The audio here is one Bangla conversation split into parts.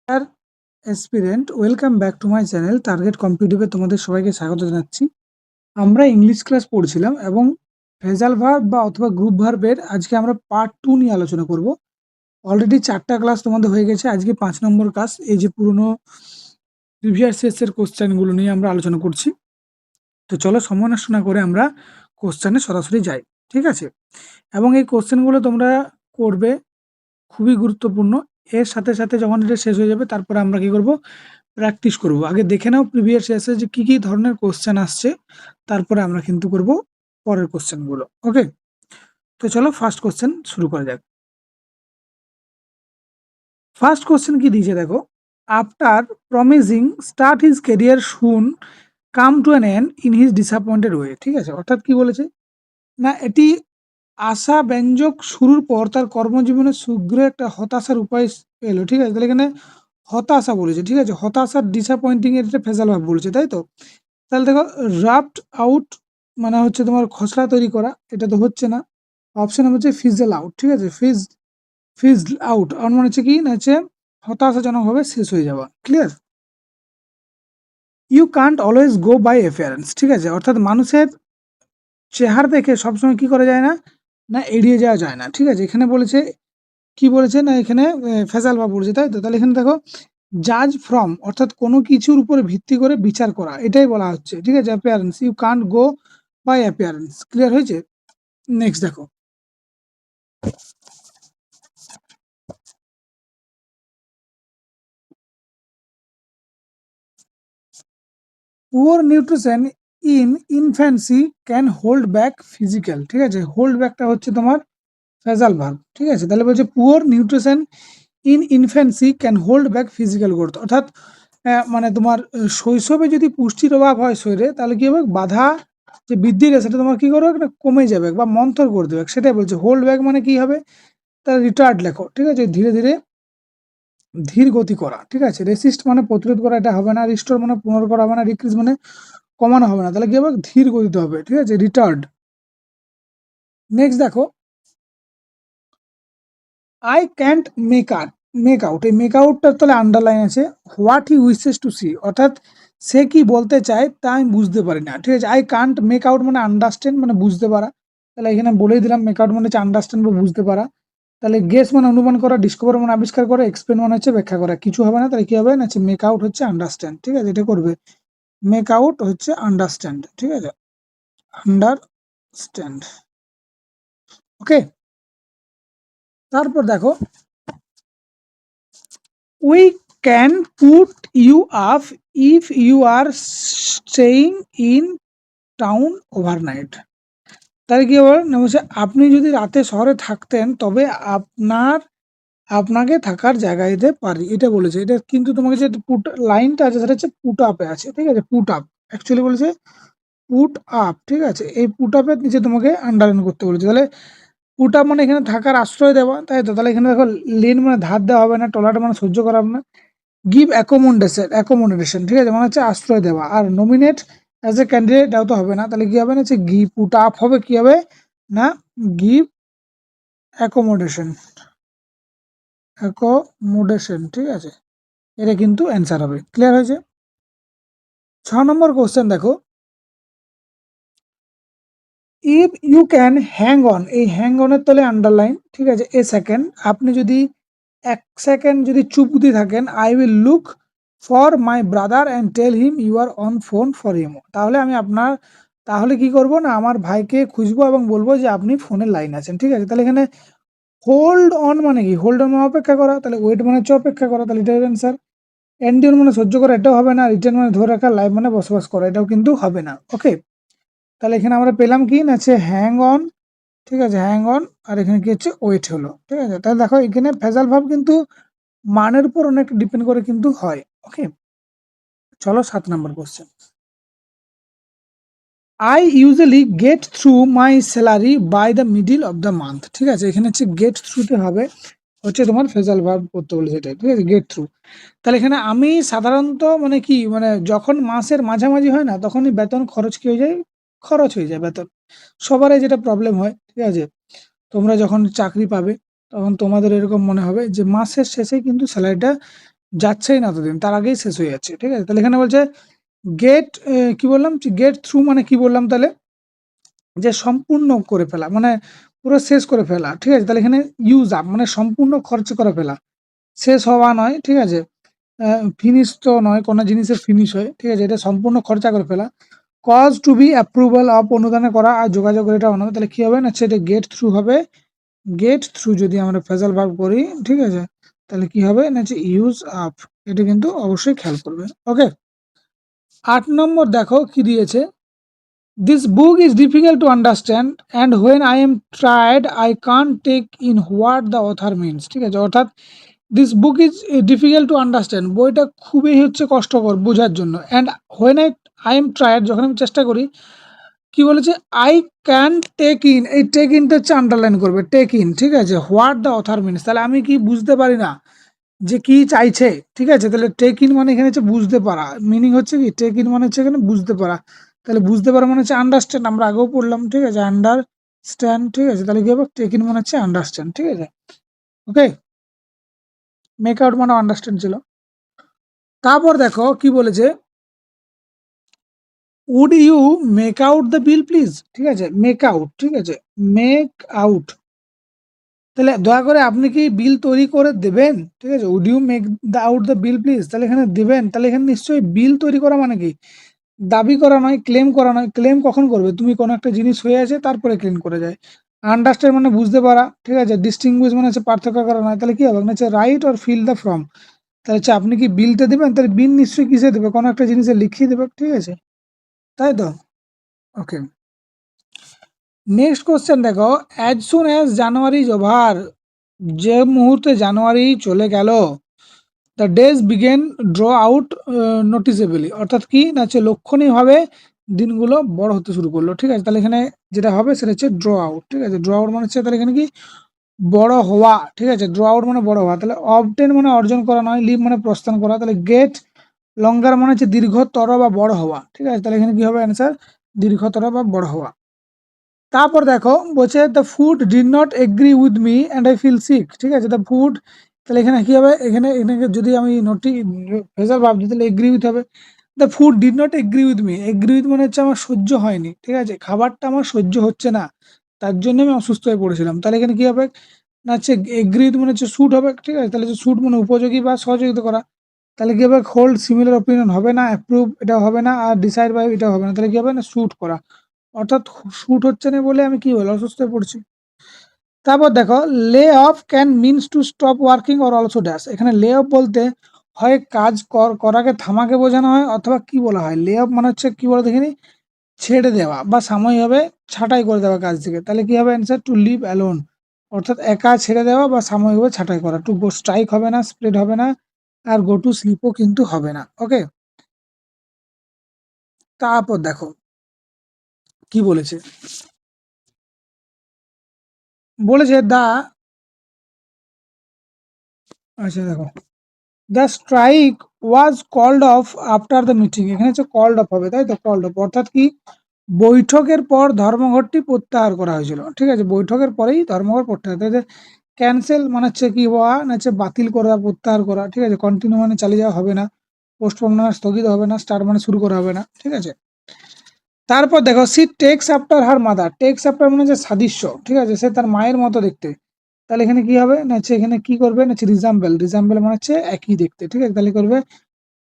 R aspirant welcome back to my channel target কম্পিটিটিভে তোমাদের সবাইকে স্বাগত জানাচ্ছি। আমরা ইংলিশ ক্লাস পড়ছিলাম এবং ফ্রেজাল ভার্ব বা অথবা গ্রুপ ভার্বের আজকে আমরা পার্ট 2 নিয়ে আলোচনা করব। অলরেডি 4টা ক্লাস তোমাদের হয়ে গেছে, আজকে 5 নম্বর ক্লাস। এই যে পুরনো প্রিভিয়াস ইয়ার্সের কোশ্চেনগুলো নিয়ে আমরা আলোচনা করছি। তো চলো সময় নষ্ট না করে আমরা কোশ্চেনে সরাসরি যাই, ঠিক আছে? এবং এই কোশ্চেনগুলো তোমরা করবে, খুবই গুরুত্বপূর্ণ। এর সাথে সাথে যখন এটা শেষ হয়ে যাবে তারপরে আমরা কি করব, প্র্যাকটিস করব। আগে দেখে নাও প্রিভিয়াস ইয়ার্সে যে কি ধরনের কোশ্চেন আসছে, তারপরে আমরা কিন্তু করব পরের কোশ্চেনগুলো। ওকে, তো চলো ফার্স্ট কোশ্চেন শুরু করা যাক। ফার্স্ট কোশ্চেন কি দিয়েছে দেখো, after promising start his career soon come to an end in his disappointed way. ঠিক আছে, অর্থাৎ কি বলেছে না, এটি আশা ব্যঞ্জক শুরুর পর তার কর্মজীবনে শীঘ্র একটা হতাশার উপায় এলো। ঠিক আছে, তাহলে এখানে হতাশা বলেছে। ঠিক আছে, হতাশার ডিসঅ্যাপয়েন্টিং এর একটা ফেজাল ভাব বলেছে, তাই তো? তাহলে দেখো, রাফট আউট মানে হচ্ছে তোমার খসড়া তৈরি করা, এটা তো হচ্ছে না। অপশন হচ্ছে ফিজল আউট। ঠিক আছে, ফিজড আউট মানে হচ্ছে কি না, হচ্ছে হতাশাজনকভাবে শেষ হয়ে যাওয়া। Clear? You can't always go by appearance. ঠিক আছে, অর্থাৎ মানুষের চেহারা দেখে সবসময় কি করা যায় না, না এড়িয়ে যাওয়া যায় না। ঠিক আছে, এখানে বলেছে কি বলেছে না, এখানে ফেজাল বা বলেছে, তাই তো? তাহলে এখানে দেখো, জাজ ফ্রম অর্থাৎ কোনো কিছুর উপরে ভিত্তি করে বিচার করা, এটাই বলা হচ্ছে। ঠিক আছে, appearance, you can't go by appearance. Clear হয়েছে? নেক্সট দেখো, poor nutrition in infancy can hold back physical. ঠিক আছে, হোল্ড ব্যাকটা হচ্ছে তোমার ফেজাল ভার্ব। ঠিক আছে, তাহলে বলছে poor nutrition in infancy can hold back physical growth, অর্থাৎ মানে তোমার শৈশবে যদি পুষ্টির অভাব হয় শরীরে, তাহলে কি হবে, বাধা যে বৃদ্ধি রে সেটা তোমার কি করবে, একটা কমে যাবে বা মন্থর করে দেবে, সেটাই বলছে। হোল্ড ব্যাক মানে কি হবে, তার রিটার্ড লেখো। ঠিক আছে, ধীরে ধীরে ধীর গতি করা। ঠিক আছে, রেসিস্ট মানে প্রতিরোধ করা, এটা হবে না। রিস্টোর মানে পুনর করা হবে না। রিক্রিজ মানে কমানো হবে না, তাহলে কি হবে, ধীর গতিতে হবে। ঠিক আছে, রিটার্ড। নেক্সট দেখো, আই ক্যান্ট মেক আউট, এই মেক আউটটার তাহলে আন্ডারলাইন আছে। What he wishes to see, অর্থাৎ সে কি বলতে চায় তা আমি বুঝতে পারি না। ঠিক আছে, আই কান্ট মেক আউট মানে আন্ডারস্ট্যান্ড মানে বুঝতে পারা, তাহলে এখানে বলেই দিলাম মেক আউট মানে হচ্ছে আন্ডারস্ট্যান্ড বা বুঝতে পারা। তাহলে গেস মানে অনুমান করা, ডিসকভার মানে আবিষ্কার করা, এক্সপ্লেন মানে হচ্ছে ব্যাখ্যা করা। কিছু হবে না, তাহলে কি হবে না, হচ্ছে মেক আউট হচ্ছে আন্ডারস্ট্যান্ড। ঠিক আছে, এটা করবে, মেক আউট হচ্ছে আন্ডারস্ট্যান্ড। ঠিক আছে, আন্ডারস্ট্যান্ড। ওকে, তারপর দেখো, we can put you up if you are staying in town overnight. তাহলে কি বলেন না, বলছে আপনি যদি রাতে শহরে থাকতেন তবে আপনাকে থাকার জায়গা দিতে পারি, এটা বলেছে। এটা কিন্তু তোমাকে যে পুট লাইনটা আছে সেটা হচ্ছে পুট আপে আছে। ঠিক আছে, পুট আপ অ্যাকচুয়ালি বলেছে পুট আপ। ঠিক আছে, এই পুট আপের নিচে তোমাকে আন্ডারলাইন করতে বলেছে। তাহলে পুট আপ মানে এখানে থাকার আশ্রয় দেওয়া, তাই তো? তাহলে এখানে দেখো, লেন মানে ধার দেওয়া হবে না, টলার মানে সহ্য করা হবে না। Give accommodation. ঠিক আছে, মানে হচ্ছে আশ্রয় দেওয়া। আর নমিনেট অ্যাজ এ ক্যান্ডিডেট এটাও তো হবে না, তাহলে কি হবে না, হচ্ছে গিভ পুট আপ হবে, কি হবে না, গিভ অ্যাকোমোডেশন। অ্যাকোমোডেশন, ঠিক আছে, এটা কিন্তু অ্যান্সার হবে। ক্লিয়ার হয়েছে? 6 নম্বর কোশ্চেন দেখো, if you can hang on, এই হ্যাং অনের তলে আন্ডারলাইন। ঠিক আছে, এ সেকেন্ড, আপনি যদি 1 সেকেন্ড যদি চুপ দিয়ে থাকেন, I will look for my brother and tell him you are on phone for him. তাহলে আমি আপনার, তাহলে কি করব না, আমার ভাইকে খুঁজবো এবং বলবো যে আপনি ফোনের লাইন আছেন। ঠিক আছে, তাহলে এখানে হোল্ড অন মানে কি, হোল্ড অন মানে অপেক্ষা করা, তাহলে ওয়েট মানে হচ্ছে অপেক্ষা করা, তাহলে এটার অ্যান্সার। এন্ডিওর মানে সহ্য করা, এটাও হবে না। রিটার্ন মানে ধরে রাখা, লাইভ মানে বসবাস করা, এটাও কিন্তু হবে না। ওকে, তাহলে এখানে আমরা পেলাম কি না, হচ্ছে হ্যাং অন। ঠিক আছে, হ্যাং অন, আর এখানে কি হচ্ছে, ওয়েট হলো। ঠিক আছে, তাহলে দেখো এখানে ফেজাল ভাব কিন্তু মানের উপর অনেক ডিপেন্ড করে কিন্তু হয়। ওকে, চলো 7 নম্বর question, I usually get through my salary by the middle of the month. ঠিক আছে, এখানে হচ্ছে গেট থ্রুতে হবে হচ্ছে তোমার ফেজাল ভার্ব করতে বলেছে এটা। ঠিক আছে, গেট থ্রু। তাহলে এখানে আমি সাধারণত মানে কি, মানে যখন মাসের মাঝামাঝি হয় না, তখনই বেতন খরচ কি হয়ে যায়, খরচ হয়ে যায় বেতন। সবারই যেটা প্রবলেম হয়। ঠিক আছে, তোমরা যখন চাকরি পাবে তখন তোমাদের এরকম মনে হবে যে মাসের শেষে কিন্তু স্যালারিটা যাচ্ছেই না ততদিন, তার আগেই শেষ হয়ে যাচ্ছে। ঠিক আছে? তাহলে এখানে বলছে গেট কি বললাম? গেট থ্রু মানে কি বললাম তাহলে? যে সম্পূর্ণ করে ফেলা, মানে পুরো শেষ করে ফেলা। ঠিক আছে? তাহলে এখানে ইউজ আপ মানে সম্পূর্ণ খরচ করে ফেলা। শেষ হওয়া নয়, ঠিক আছে? ফিনিশ তো নয়, কোনো জিনিসের ফিনিশ হয়। ঠিক আছে? এটা সম্পূর্ণ খরচা করে ফেলা। Cause to be approval of অনুদানে করা আর যোগাযোগের এটা অন্য, তাহলে কি হবে না সেটা গেট থ্রু হবে। গেট থ্রু যদি আমরা ফ্রেজাল ভার্ব করি, ঠিক আছে? তাহলে কি হবে না যে ইউজ আপ। এটা কিন্তু অবশ্যই খেয়াল করবে। ওকে, ৮ নম্বর দেখো কি দিয়েছে, this book is difficult to understand and when I am tried I can't take in what the author means. ঠিক আছে? অর্থাৎ this book is difficult to understand, বইটা খুবই হচ্ছে কষ্টকর বোঝার জন্য। And when I am tried, যখন আমি চেষ্টা করি, কি বলেছে, আই ক্যান টেক ইন, এই টেক ইনটা হচ্ছে আন্ডারলাইন করবে, টেক ইন। ঠিক আছে? হোয়াট দ্য অথার মিনস, তাহলে আমি কি বুঝতে পারি না যে কি চাইছে। ঠিক আছে? তাহলে টেক ইন মানে এখানে হচ্ছে বুঝতে পারা, মিনিং হচ্ছে কি, টেক ইন মানে হচ্ছে এখানে বুঝতে পারা। তাহলে বুঝতে পারা মানে হচ্ছে আন্ডারস্ট্যান্ড, আমরা আগেও পড়লাম। ঠিক আছে? আন্ডারস্ট্যান্ড। ঠিক আছে? তাহলে কি হবে, টেক ইন মানে হচ্ছে আন্ডারস্ট্যান্ড। ঠিক আছে? ওকে, মেক আউট মানে আন্ডারস্ট্যান্ড ছিল। তারপর দেখো কি বলেছে, would you make out the bill please. ঠিক আছে? মেক আউট, ঠিক আছে? মেক আউট, তাহলে দয়া করে আপনি কি বিল তৈরি করে দেবেন। ঠিক আছে? Would you make the out the bill please, তাহলে এখানে দেবেন, তাহলে এখানে নিশ্চয়ই বিল তৈরি করা মানে কি, দাবি করা নয়, ক্লেম করা নয়। ক্লেম কখন করবে, তুমি কোনো একটা জিনিস হয়ে আছে তারপরে ক্লেম করে যায়। আন্ডারস্ট্যান্ড মানে বুঝতে পারা। ঠিক আছে? ডিস্টিংগুইশ মানে হচ্ছে পার্থক্য করা নয়। তাহলে কি হবে না হচ্ছে write or fill the form, তাহলে হচ্ছে আপনি কি বিলটা দেবেন, তাহলে বিল নিশ্চয়ই কিসে দেবে, কোনো একটা জিনিসে লিখিয়ে দেবে। ঠিক আছে? তাই তো। ওকে, নেক্সট কোশ্চেন দেখো, as soon as January is over, যে মুহূর্তে জানুয়ারি চলে গেল, the days begin draw out noticeably, অর্থাৎ কি না হচ্ছে লক্ষণীয়ভাবে দিনগুলো বড় হতে শুরু করলো। ঠিক আছে? তাহলে এখানে যেটা হবে সেটা হচ্ছে ড্র আউট। ঠিক আছে? ড্র আউট মানে হচ্ছে তাহলে এখানে কি বড় হওয়া। ঠিক আছে? ড্র আউট মানে বড় হওয়া। তাহলে অবটেন মানে অর্জন করা নয়, লিভ মানে প্রস্থান করা। তাহলে গেট লঙ্গার মানে হচ্ছে দীর্ঘতর বা বড় হওয়া। ঠিক আছে? তাহলে এখানে কি হবে অ্যান্সার, দীর্ঘতর বা বড় হওয়া। তারপর দেখো বলছে the food did not agree with me and I feel sick. ঠিক আছে? দ্য ফুড, তাহলে এখানে কি হবে, এখানে এখানে যদি আমি ফ্রেজাল ভার্ব দিই তাহলে এগ্রি উইথ হবে। The food did not agree with me, agree with মানে হচ্ছে আমার সহ্য হয়নি। ঠিক আছে? খাবারটা আমার সহ্য হচ্ছে না, তার জন্য আমি অসুস্থ হয়ে পড়েছিলাম। তাহলে এখানে কি হবে না হচ্ছে এগ্রি উইথ মানে হচ্ছে স্যুট হবে। ঠিক আছে? তাহলে স্যুট মানে উপযোগী বা সহযোগিতা করা। তাহলে কি হবে, হোল্ড সিমিলার ওপিনিয়ন হবে না, অ্যাপ্রুভ এটা হবে না, আর ডিসাইড বাই এটা হবে না। তাহলে কি হবে না স্যুট করা, অর্থাৎ শুট হচ্ছে না বলে আমি কি হলো, অসুস্থ হয়ে পড়ছি। তারপর দেখো লে of can means to stop working or also dash, এখানে লে অফ বলতে হয় কাজ করাকে থামাকে বোঝানো হয়, অথবা কি বলা হয়, লে অফ মানে হচ্ছে কি বলে দেখিনি, ছেড়ে দেওয়া বা সাময়িকভাবে ছাঁটাই করে দেওয়া কাজ থেকে। তাহলে কি হবে অ্যান্সার, টু লিভ অ্যালোন, অর্থাৎ একা ছেড়ে দেওয়া বা সাময়িকভাবে ছাঁটাই করা। টু গো স্ট্রাইক হবে না, স্প্রেড হবে না, আর গো টু স্লিপও কিন্তু হবে না। ওকে, তারপর দেখো কি বলেছে, বলেছে দা, আচ্ছা দেখো, the strike was called off after the meeting, এখানে হচ্ছে কল্ড অফ হবে, তাই তো, কল্ড অফ অর্থাৎ কি বৈঠকের পর ধর্মঘটটি প্রত্যাহার করা হয়েছিল। ঠিক আছে? বৈঠকের পরেই ধর্মঘট প্রত্যাহার, তাই ক্যান্সেল মানে হচ্ছে কি হওয়া না হচ্ছে বাতিল করা, প্রত্যাহার করা। ঠিক আছে? কন্টিনিউ মানে চালিয়ে যাওয়া হবে না, পোস্টপোন মানে স্থগিত হবে না, স্টার্ট মানে শুরু করা হবে না। ঠিক আছে? তারপর দেখো she takes after her mother, takes after মানে হচ্ছে সাদৃশ্য। ঠিক আছে? সে তার মায়ের মতো দেখতে। তাহলে এখানে কি হবে না হচ্ছে এখানে কি করবে না হচ্ছে রিজাম্বল, রিজাম্বল মানে হচ্ছে একই দেখতে। ঠিক আছে? তাহলে করবে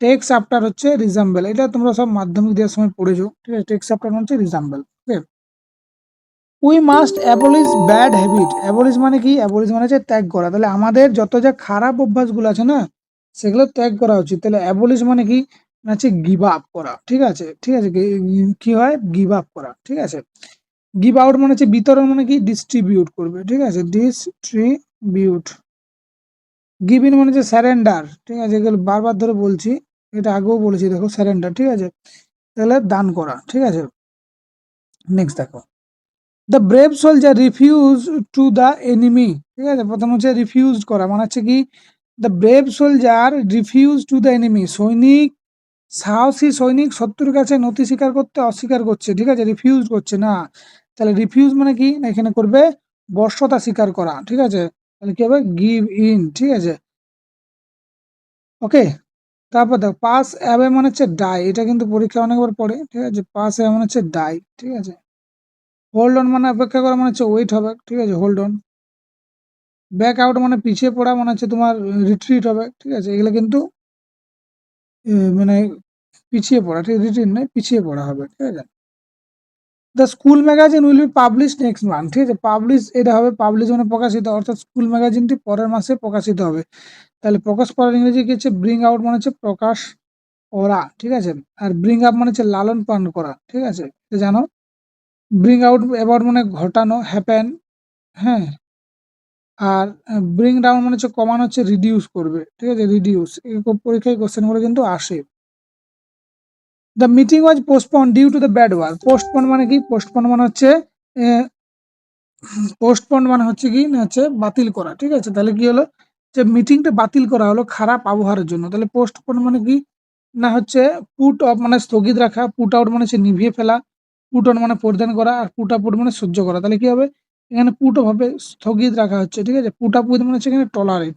টেক্স আফটার হচ্ছে রিজাম্বল, এটা তোমরা সব মাধ্যমিক দেওয়ার সময় পড়েছো। ঠিক আছে? টেক্স আফটার মানে হচ্ছে resemble. Okay, we must abolish bad habit, abolish মানে কি, অ্যাবলিশ মানে হচ্ছে ত্যাগ করা। তাহলে আমাদের যত যা খারাপ অভ্যাসগুলো আছে না, সেগুলো ত্যাগ করা উচিত। তাহলে অ্যাবলিশ মানে কি না হচ্ছে গিভ আপ করা। ঠিক আছে? ঠিক আছে, কি হয়, গিভ আপ করা। ঠিক আছে? গিভ আউট মানে হচ্ছে বিতরণ, মানে কি ডিস্ট্রিবিউট করবে। ঠিক আছে? ডিস্ট্রিবিউট। গিভ ইন মানে হচ্ছে স্যারেন্ডার। ঠিক আছে? এগুলো বারবার ধরে বলছি, এটা আগেও বলেছি, দেখো স্যারেন্ডার। ঠিক আছে? তাহলে দান করা। ঠিক আছে? নেক্সট দেখো, the brave soldier refuse to the enemy. ঠিক আছে? প্রথম হচ্ছে রিফিউজ করা মানে হচ্ছে কি, the brave soldier refuse to the enemy, সৈনিক, সাহসী সৈনিক শত্রুর কাছে নথি স্বীকার করতে অস্বীকার করছে। ঠিক আছে? রিফিউজ করছে না। তাহলে রিফিউজ মানে কি না, এখানে করবে বর্ষতা স্বীকার করা। ঠিক আছে? তাহলে কি হবে, গিভ ইন। ঠিক আছে? ওকে? তারপর দেখো পাস অ্যাওয়ে মানে হচ্ছে ডাই, এটা কিন্তু পরীক্ষায় অনেকবার পড়ে, ঠিক আছে? পাস অ্যাওয়ে মানে হচ্ছে ডাই, ঠিক আছে? হোল্ড অন মানে অপেক্ষা করা মানে হচ্ছে ওয়েট হবে, ঠিক আছে? Hold on. ব্যাক আউট মানে পিছিয়ে পড়া মানে হচ্ছে তোমার রিট্রিট হবে, ঠিক আছে? এগুলো কিন্তু মানে পিছিয়ে পড়া, ঠিক রিট্রিট নয়, পিছিয়ে পড়া হবে, ঠিক আছে? The school magazine will be publish next month, ঠিক আছে? পাবলিশ এটা হবে, পাবলিশ মানে প্রকাশিত, অর্থাৎ স্কুল ম্যাগাজিনটি পরের মাসে প্রকাশিত হবে। তাহলে প্রকাশ করার ইংরেজি কি হচ্ছে? ব্রিং আউট মানে হচ্ছে প্রকাশ করা, ঠিক আছে? আর ব্রিং আপ মানে হচ্ছে লালন পালন করা, ঠিক আছে? এটা জানো। ব্রিং আউট অ্যাবাউট মানে ঘটানো, হ্যাপেন, হ্যাঁ? আর ব্রিং ডাউন মানে হচ্ছে কমানো, হচ্ছে রিডিউস করবে, ঠিক আছে? রিডিউস, এরকম পরীক্ষায় কোশ্চেনগুলো কিন্তু আসে। The meeting was postponed due to the bad war. Postponed মানে কি? পোস্টপন্ড মানে হচ্ছে পোস্টপন্ড মানে হচ্ছে কি না হচ্ছে বাতিল করা, ঠিক আছে? তাহলে কি হলো যে মিটিংটা বাতিল করা হলো খারাপ আবহাওয়ার জন্য। তাহলে পোস্টপন্ড মানে কি না হচ্ছে পুট অফ মানে স্থগিত রাখা, পুট আউট মানে হচ্ছে নিভিয়ে ফেলা, পুট অন মানে পরিধান করা, আর পুট আপ মানে সহ্য করা। তাহলে কি হবে? এখানে পুট অফ হবে স্থগিত রাখা হচ্ছে, ঠিক আছে? পুট আপ উইথ মানে হচ্ছে এখানে টলারেট,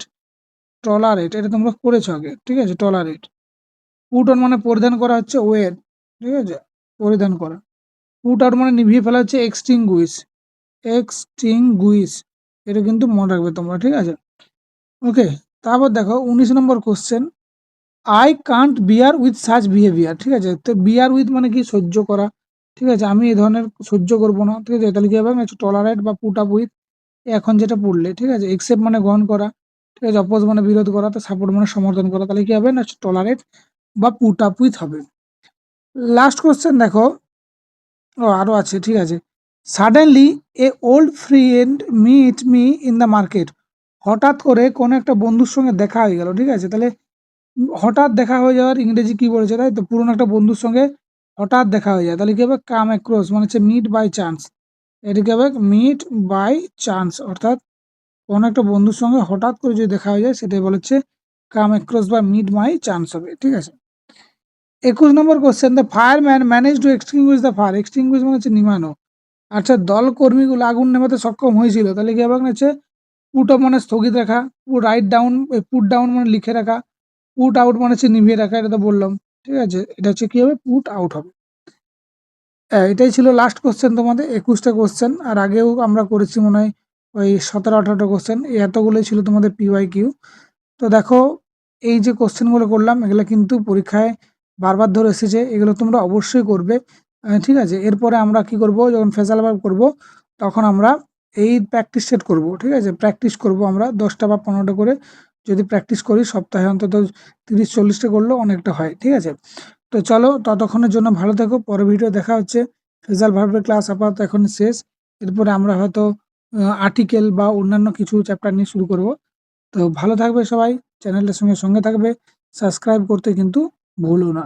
টলারেট এটা তোমরা করেছো আগে, ঠিক আছে? টলারেট। পুট অন মানে পরিধান করা হচ্ছে ওয়ের, ঠিক আছে? পরিধান করা। পুট আউট মানে নিভিয়ে ফেলা হচ্ছে এক্সটিংগুইশ, এক্সটিংগুইশ, এটা কিন্তু মনে রাখবে তোমরা, ঠিক আছে? ওকে, তারপর দেখো ১৯ নম্বর question, I can't bear with such behaviour, ঠিক আছে? তো বিয়ার উইথ মানে কি? সহ্য করা, ঠিক আছে? আমি এই ধরনের সহ্য করবো না, ঠিক আছে? তাহলে কি হবে? টলারেট বা পুট আপ উইথ এখন যেটা পড়লে, ঠিক আছে? একসেপ্ট মানে গ্রহণ করা, ঠিক আছে? অপোজ মানে বিরোধ করা, তো সাপোর্ট মানে সমর্থন করা। তাহলে কি হবে? না টলারেট বা পুট আপ উইথ হবে। লাস্ট কোশ্চেন দেখো, ও আরো আছে, ঠিক আছে? Suddenly a old friend meet me in the market. হঠাৎ করে কোনো একটা বন্ধুর সঙ্গে দেখা হয়ে গেল, ঠিক আছে? তাহলে হঠাৎ দেখা হয়ে যাওয়ার ইংরেজি কি বলেছে, তাই তো? পুরনো একটা বন্ধুর সঙ্গে হঠাৎ দেখা হয়ে যায়, তাহলে কি হবে? কাম অ্যাক্রস মানে হচ্ছে মিট বাই চান্স, এটা কি হবে? মিট বাই চান্স, অর্থাৎ কোনো একটা বন্ধুর সঙ্গে হঠাৎ করে যদি দেখা হয়ে যায় সেটাই বলা হচ্ছে কাম অ্যাক্রস বা মিট বাই চান্স হবে, ঠিক আছে? ২১ নম্বর question, the fireman manage to extinguish the fire. Extinguish মানে হচ্ছে নিমানো। আচ্ছা, দল কর্মীগুলো আগুন নেভাতে সক্ষম হয়েছিল, তাহলে কি হবে? হচ্ছে পুট অফ মানে স্থগিত রাখা, রাইট ডাউন, পুট ডাউন মানে লিখে রাখা, পুট আউট মানে হচ্ছে নিভিয়ে রাখা, এটা তো বললাম, ঠিক আছে? এটা হচ্ছে কি হবে? পুট আউট হবে। এটাই ছিল লাস্ট কোশ্চেন তোমাদের ২১টা কোশ্চেন। আর আগেও আমরা করেছি মনে হয় ওই ১৭-১৮টা কোশ্চেন, এই এতগুলোই ছিল তোমাদের PYQ। তো দেখো, এই যে কোশ্চেনগুলো করলাম এগুলো কিন্তু পরীক্ষায় বারবার ধরে এসেছে, এগুলো তোমরা অবশ্যই করবে, ঠিক আছে? এরপরে আমরা কি করব, যখন ফেজাল ভার্ব করব তখন আমরা এই প্র্যাকটিস সেট করব, ঠিক আছে? প্র্যাকটিস করব আমরা ১০টা বা ১৫টা করে, যদি প্র্যাকটিস করি সপ্তাহে অন্তত ৩০-৪০টা করলেও অনেকটা হয়, ঠিক আছে? তো চলো, ততক্ষণের জন্য ভালো থেকো, পরের ভিডিও দেখা হচ্ছে। ফেজাল ভার্বের ক্লাস আপাতত এখন শেষ, এরপরে আমরা হয়তো আর্টিকেল বা অন্যান্য কিছু চ্যাপ্টার নিয়ে শুরু করব। তো ভালো থাকবে সবাই, চ্যানেলটার সঙ্গে থাকবে, সাবস্ক্রাইব করতে কিন্তু ভুলো না।